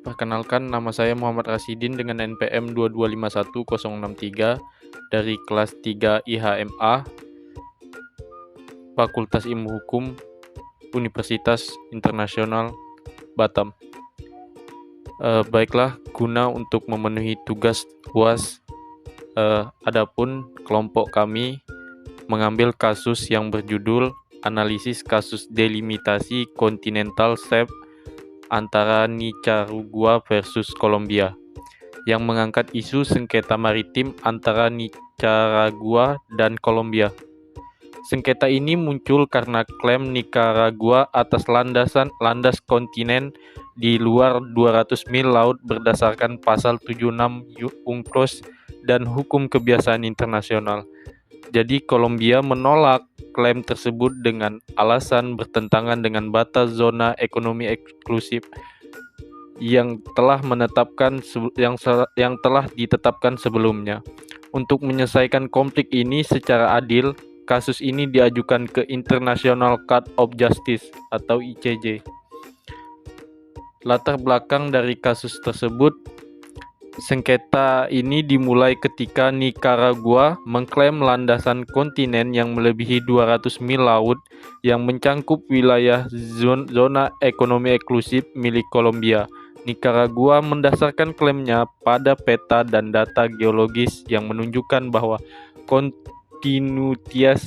Perkenalkan, nama saya Muhammad Rasidin dengan NPM 2251063 dari kelas 3 IHMA, Fakultas Ilmu Hukum, Universitas Internasional Batam. Baiklah, guna untuk memenuhi tugas UAS, adapun kelompok kami mengambil kasus yang berjudul Analisis Kasus Delimitasi Continental Shelf antara Nicaragua versus Kolombia, yang mengangkat isu sengketa maritim antara Nicaragua dan Kolombia. Sengketa ini muncul karena klaim Nicaragua atas landas kontinen di luar 200 mil laut berdasarkan pasal 76 UNCLOS dan hukum kebiasaan internasional. Jadi Kolombia menolak klaim tersebut dengan alasan bertentangan dengan batas zona ekonomi eksklusif yang telah ditetapkan sebelumnya. Untuk menyelesaikan konflik ini secara adil, kasus ini diajukan ke International Court of Justice atau ICJ. Latar belakang dari kasus tersebut, sengketa ini dimulai ketika Nicaragua mengklaim landasan kontinen yang melebihi 200 mil laut yang mencangkup wilayah zona ekonomi eksklusif milik Kolombia. Nicaragua mendasarkan klaimnya pada peta dan data geologis yang menunjukkan bahwa kontinuitas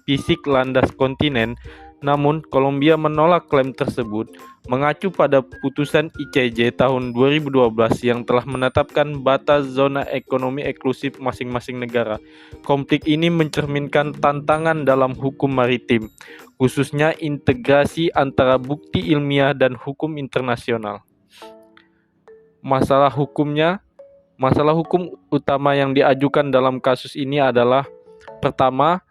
fisik landas kontinen. Namun, Kolombia menolak klaim tersebut, mengacu pada putusan ICJ tahun 2012 yang telah menetapkan batas zona ekonomi eksklusif masing-masing negara. Konflik ini mencerminkan tantangan dalam hukum maritim, khususnya integrasi antara bukti ilmiah dan hukum internasional. Masalah hukum utama yang diajukan dalam kasus ini adalah: pertama,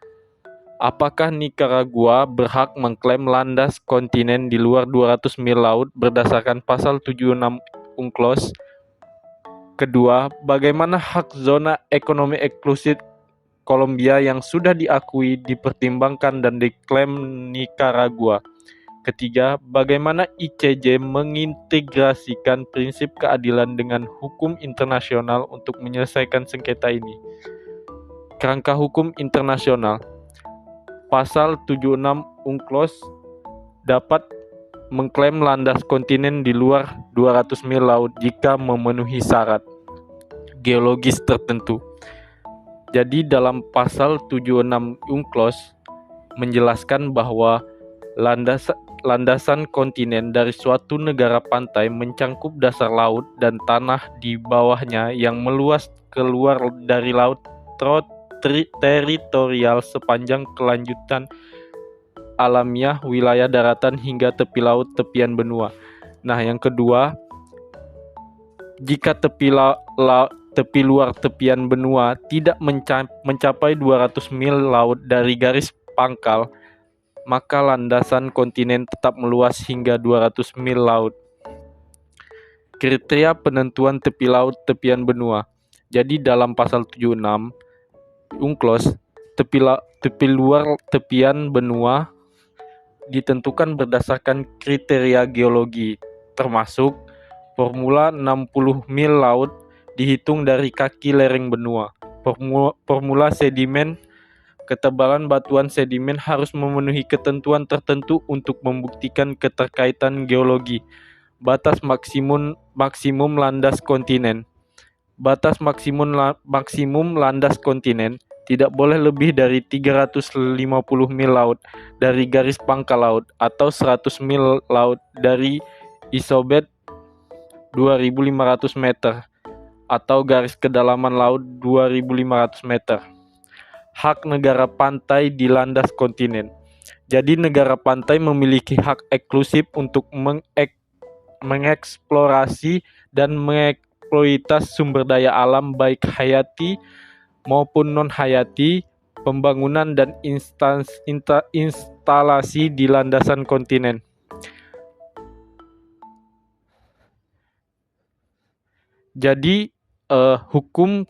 apakah Nicaragua berhak mengklaim landas kontinen di luar 200 mil laut berdasarkan pasal 76 UNCLOS? Kedua, bagaimana hak zona ekonomi eksklusif Kolombia yang sudah diakui, dipertimbangkan, dan diklaim Nicaragua? Ketiga, bagaimana ICJ mengintegrasikan prinsip keadilan dengan hukum internasional untuk menyelesaikan sengketa ini? Kerangka hukum internasional. Pasal 76 UNCLOS dapat mengklaim landas kontinen di luar 200 mil laut jika memenuhi syarat geologis tertentu. Jadi dalam pasal 76 UNCLOS menjelaskan bahwa landasan kontinen dari suatu negara pantai mencangkup dasar laut dan tanah di bawahnya yang meluas keluar dari laut teritorial sepanjang kelanjutan alamiah wilayah daratan hingga tepi laut tepian benua. Nah, yang kedua, jika tepi luar tepian benua tidak mencapai 200 mil laut dari garis pangkal, maka landasan kontinen tetap meluas hingga 200 mil laut. Kriteria penentuan tepi laut tepian benua. Jadi dalam pasal 76 UNCLOS, tepi luar tepian benua ditentukan berdasarkan kriteria geologi, termasuk formula 60 mil laut dihitung dari kaki lereng benua. Formula sedimen, ketebalan batuan sedimen harus memenuhi ketentuan tertentu untuk membuktikan keterkaitan geologi. Batas maksimum landas kontinen. Batas maksimum landas kontinen tidak boleh lebih dari 350 mil laut dari garis pangkal laut atau 100 mil laut dari isobet 2.500 meter atau garis kedalaman laut 2.500 meter. Hak negara pantai di landas kontinen. Jadi negara pantai memiliki hak eksklusif untuk mengeksplorasi dan eksploitasi sumber daya alam baik hayati maupun non-hayati, pembangunan dan instalasi di landasan kontinen. Jadi hukum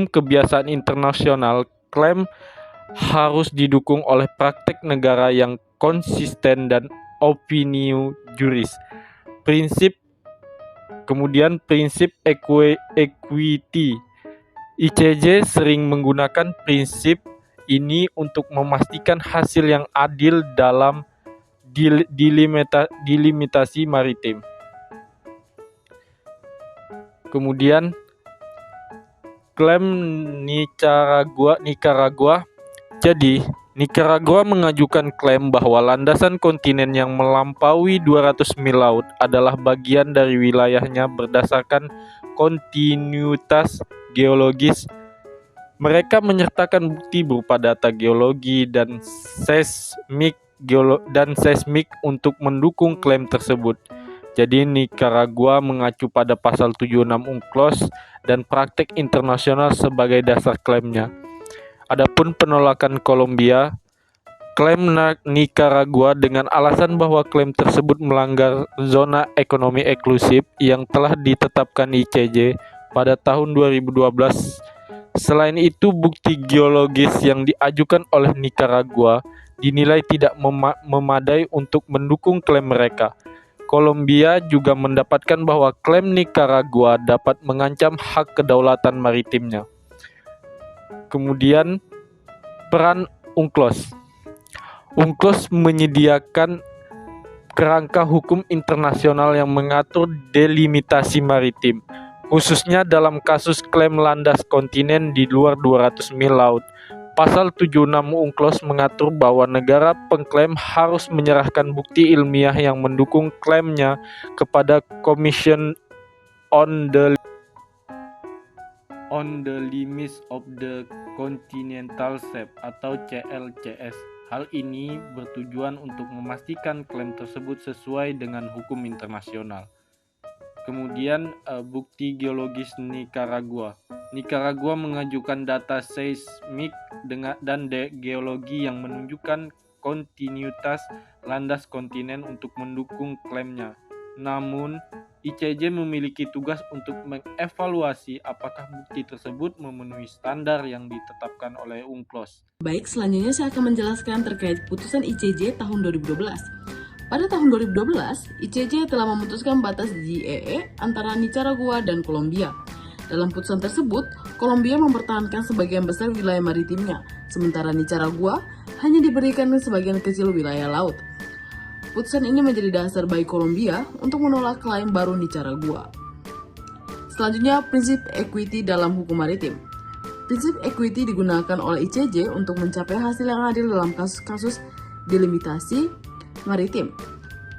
kebiasaan internasional klaim harus didukung oleh praktek negara yang konsisten dan opinio juris. Kemudian prinsip equity. ICJ sering menggunakan prinsip ini untuk memastikan hasil yang adil dalam delimitasi maritim. Kemudian klaim Nicaragua. Jadi, Nicaragua mengajukan klaim bahwa landasan kontinen yang melampaui 200 mil laut adalah bagian dari wilayahnya berdasarkan kontinuitas geologis. Mereka menyertakan bukti berupa data geologi dan seismik untuk mendukung klaim tersebut. Jadi Nicaragua mengacu pada pasal 76 UNCLOS dan praktek internasional sebagai dasar klaimnya. Adapun penolakan Kolombia, klaim Nicaragua dengan alasan bahwa klaim tersebut melanggar zona ekonomi eksklusif yang telah ditetapkan ICJ pada tahun 2012. Selain itu, bukti geologis yang diajukan oleh Nicaragua dinilai tidak memadai untuk mendukung klaim mereka. Kolombia juga mendapatkan bahwa klaim Nicaragua dapat mengancam hak kedaulatan maritimnya. Kemudian, peran UNCLOS. UNCLOS menyediakan kerangka hukum internasional yang mengatur delimitasi maritim, khususnya dalam kasus klaim landas kontinen di luar 200 mil laut. Pasal 76 UNCLOS mengatur bahwa negara pengklaim harus menyerahkan bukti ilmiah yang mendukung klaimnya kepada Commission on the Limits of the Continental Shelf atau CLCS. Hal ini bertujuan untuk memastikan klaim tersebut sesuai dengan hukum internasional. Kemudian bukti geologis Nicaragua. Nicaragua mengajukan data seismik dan geologi yang menunjukkan kontinuitas landas kontinen untuk mendukung klaimnya. Namun, ICJ memiliki tugas untuk mengevaluasi apakah bukti tersebut memenuhi standar yang ditetapkan oleh UNCLOS. Baik, selanjutnya saya akan menjelaskan terkait putusan ICJ tahun 2012. Pada tahun 2012, ICJ telah memutuskan batas GEE antara Nicaragua dan Kolombia. Dalam putusan tersebut, Kolombia mempertahankan sebagian besar wilayah maritimnya, sementara Nicaragua hanya diberikan sebagian kecil wilayah laut. Putusan ini menjadi dasar bagi Kolombia untuk menolak klaim baru Nicaragua. Selanjutnya, prinsip equity dalam hukum maritim. Prinsip equity digunakan oleh ICJ untuk mencapai hasil yang adil dalam kasus-kasus delimitasi maritim.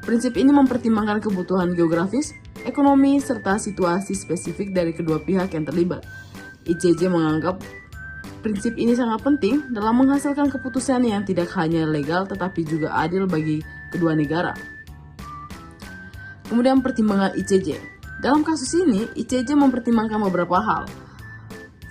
Prinsip ini mempertimbangkan kebutuhan geografis, ekonomi, serta situasi spesifik dari kedua pihak yang terlibat. ICJ menganggap prinsip ini sangat penting dalam menghasilkan keputusan yang tidak hanya legal tetapi juga adil bagi kedua negara. Kemudian pertimbangan ICJ. Dalam kasus ini, ICJ mempertimbangkan beberapa hal.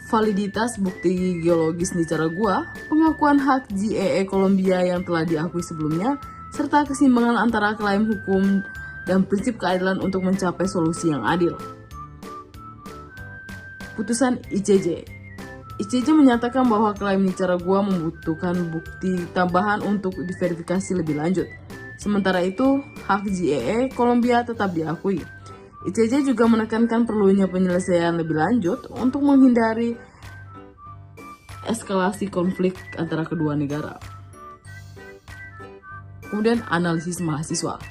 Validitas bukti geologis Nicaragua, pengakuan hak GEE Kolombia yang telah diakui sebelumnya, serta keseimbangan antara klaim hukum dan prinsip keadilan untuk mencapai solusi yang adil. Putusan ICJ. ICJ menyatakan bahwa klaim Nicaragua membutuhkan bukti tambahan untuk diverifikasi lebih lanjut. Sementara itu, hak GEE Kolombia tetap diakui. ICJ juga menekankan perlunya penyelesaian lebih lanjut untuk menghindari eskalasi konflik antara kedua negara. Kemudian analisis mahasiswa,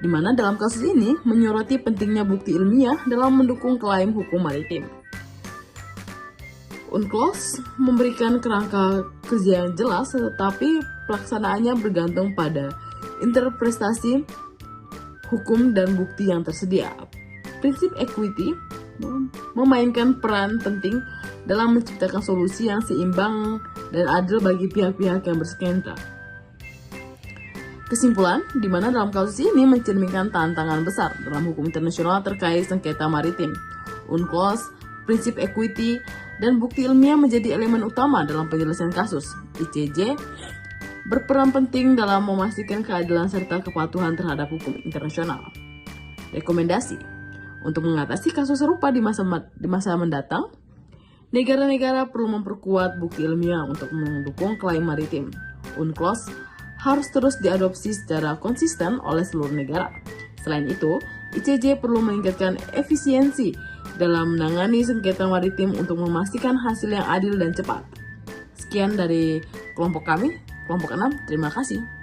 di mana dalam kasus ini menyoroti pentingnya bukti ilmiah dalam mendukung klaim hukum maritim. UNCLOS memberikan kerangka kerja yang jelas, tetapi pelaksanaannya bergantung pada interpretasi hukum dan bukti yang tersedia. Prinsip equity memainkan peran penting dalam menciptakan solusi yang seimbang dan adil bagi pihak-pihak yang bersengketa. Kesimpulan, di mana dalam kasus ini mencerminkan tantangan besar dalam hukum internasional terkait sengketa maritim. UNCLOS, prinsip equity, dan bukti ilmiah menjadi elemen utama dalam penyelesaian kasus. ICJ berperan penting dalam memastikan keadilan serta kepatuhan terhadap hukum internasional. Rekomendasi untuk mengatasi kasus serupa di masa mendatang, negara-negara perlu memperkuat bukti ilmiah untuk mendukung klaim maritim. UNCLOS harus terus diadopsi secara konsisten oleh seluruh negara. Selain itu, ICJ perlu meningkatkan efisiensi dalam menangani sengketa maritim untuk memastikan hasil yang adil dan cepat. Sekian dari kelompok kami, kelompok 6, terima kasih.